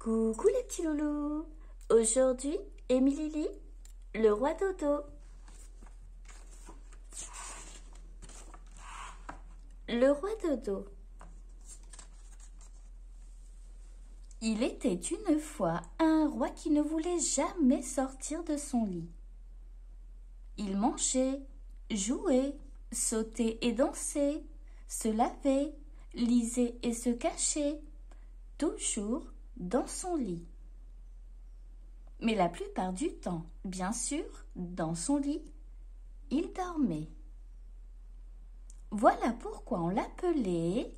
Coucou les petits loulous. Aujourd'hui, Émilie lit Le Roi Dodo. Le Roi Dodo. Il était une fois un roi qui ne voulait jamais sortir de son lit. Il mangeait, jouait, sautait et dansait, se lavait, lisait et se cachait, toujours dans son lit. Mais la plupart du temps, bien sûr, dans son lit, il dormait. Voilà pourquoi on l'appelait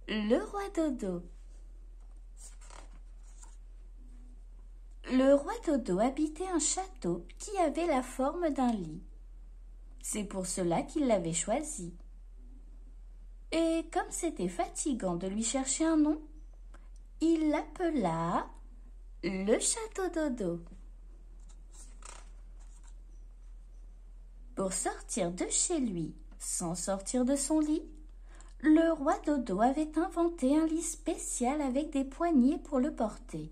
le Roi Dodo. Le Roi Dodo habitait un château qui avait la forme d'un lit. C'est pour cela qu'il l'avait choisi. Et comme c'était fatigant de lui chercher un nom, il l'appela le Château Dodo. Pour sortir de chez lui, sans sortir de son lit, le Roi Dodo avait inventé un lit spécial avec des poignées pour le porter.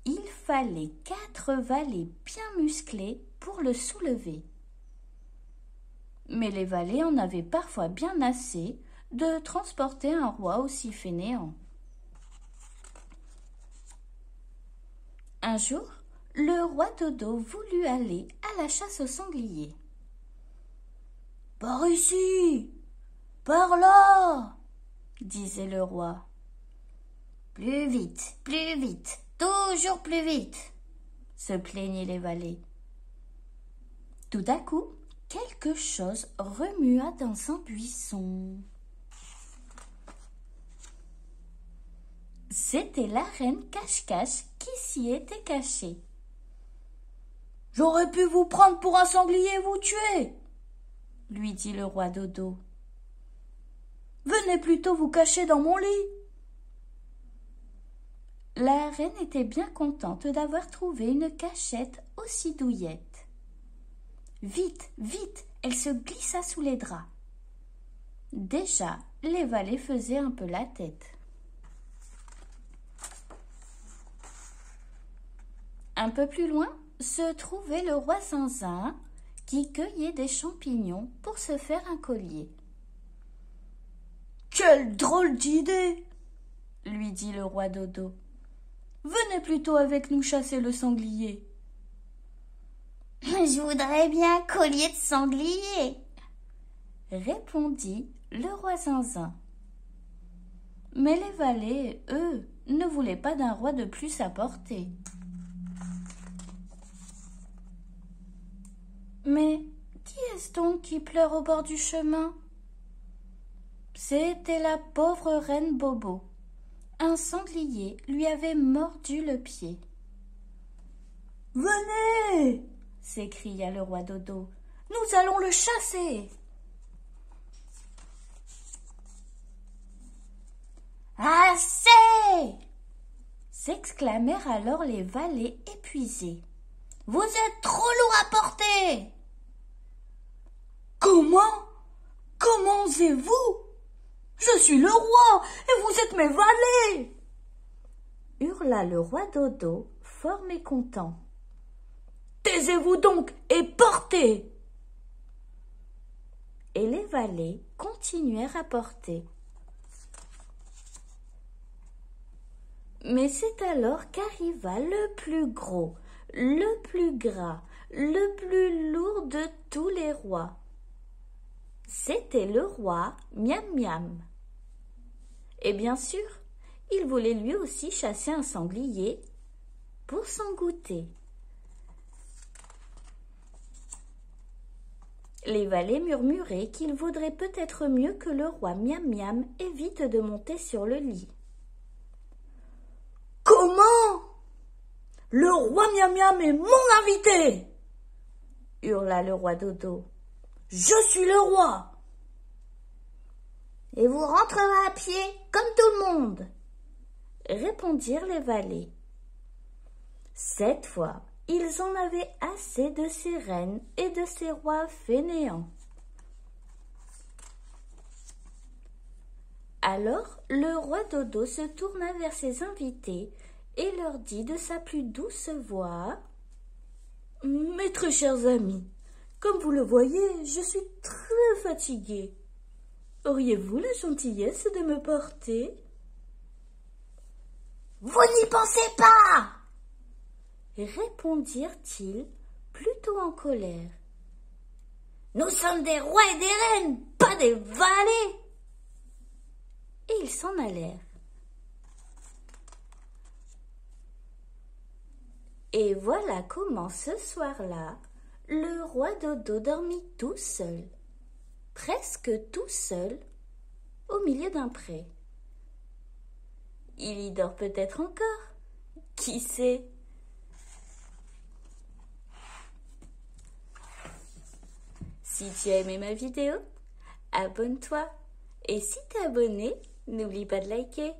Il fallait 4 valets bien musclés pour le soulever. Mais les valets en avaient parfois bien assez de transporter un roi aussi fainéant. Un jour, le Roi Dodo voulut aller à la chasse aux sangliers. « Par ici, par là !» disait le roi. « Plus vite, toujours plus vite !» se plaignaient les valets. Tout à coup, quelque chose remua dans un buisson. C'était la reine Cache-Cache qui s'y était cachée. « J'aurais pu vous prendre pour un sanglier et vous tuer !» lui dit le Roi Dodo. « Venez plutôt vous cacher dans mon lit !» La reine était bien contente d'avoir trouvé une cachette aussi douillette. Vite, vite, elle se glissa sous les draps. Déjà, les valets faisaient un peu la tête. Un peu plus loin se trouvait le roi Zinzin qui cueillait des champignons pour se faire un collier. « Quelle drôle d'idée !» lui dit le Roi Dodo. « Venez plutôt avec nous chasser le sanglier. »« Je voudrais bien un collier de sanglier !» répondit le roi Zinzin. Mais les valets, eux, ne voulaient pas d'un roi de plus à porter. Mais qui est-ce donc qui pleure au bord du chemin? C'était la pauvre reine Bobo. Un sanglier lui avait mordu le pied. « Venez !» s'écria le Roi Dodo. « Nous allons le chasser !»« Assez !» s'exclamèrent alors les valets épuisés. « Vous êtes trop lourd à porter !»« Comment osez-vous ? Je suis le roi et vous êtes mes valets !» hurla le Roi Dodo, fort mécontent. « Taisez-vous donc et portez !» Et les valets continuèrent à porter. Mais c'est alors qu'arriva le plus gros, le plus gras, le plus lourd de tous les rois. C'était le roi Miam Miam. Et bien sûr, il voulait lui aussi chasser un sanglier pour s'en goûter. Les valets murmuraient qu'il vaudrait peut-être mieux que le roi Miam Miam évite de monter sur le lit. « Comment ? Le roi Miam Miam est mon invité !» hurla le Roi Dodo. « Je suis le roi !»« Et vous rentrerez à pied comme tout le monde !» répondirent les valets. Cette fois, ils en avaient assez de ces reines et de ces rois fainéants. Alors, le Roi Dodo se tourna vers ses invités et leur dit de sa plus douce voix: « Mes très chers amis, comme vous le voyez, je suis très fatigué. Auriez-vous la gentillesse de me porter ?»« Vous n'y pensez pas !» répondirent-ils, plutôt en colère. « Nous sommes des rois et des reines, pas des valets !» Et ils s'en allèrent. Et voilà comment ce soir-là, le roi Dodo dormit tout seul, presque tout seul, au milieu d'un pré. Il y dort peut-être encore, qui sait? Si tu as aimé ma vidéo, abonne-toi. Et si t'es abonné, n'oublie pas de liker.